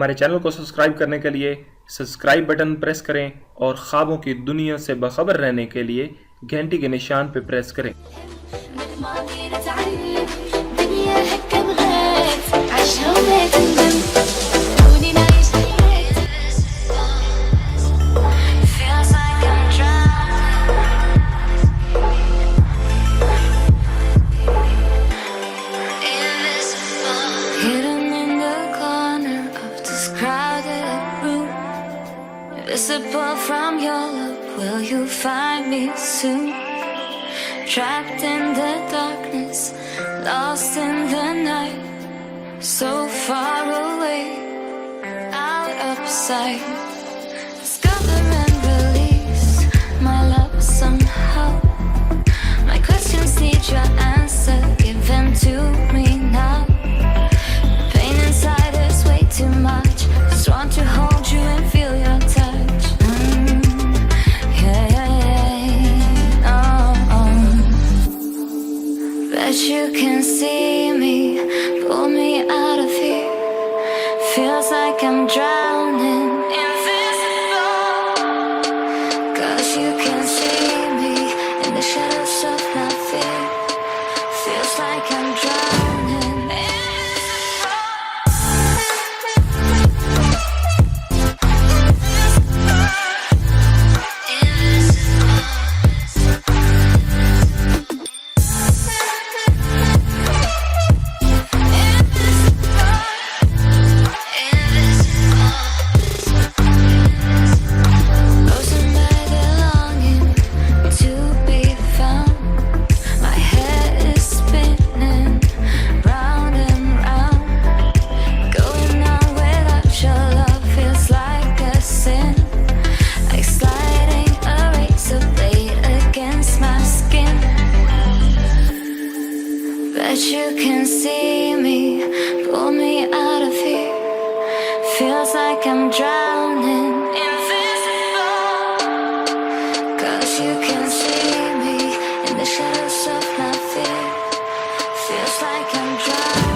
हमारे चैनल को सब्सक्राइब करने के लिए सब्सक्राइब बटन प्रेस करें और ख्वाबों की दुनिया से बाखबर रहने के लिए घंटी के निशान पर प्रेस करें। Visible from your look, will you find me soon? Trapped in the darkness, lost in the night, so far away, out of sight. Discover and release my love somehow. My questions need your answer, give them to me now. Pain inside is way too much, just want to hold you and feel your touch. But you can see me, pull me out of here. Feels like I'm drowning, invisible. 'Cause you can see me in the shadows of my fear. Feels like I'm drowning, but you can see me, pull me out of here. Feels like I'm drowning, invisible. 'Cause you can see me in the shadows of my fear. Feels like I'm drowning.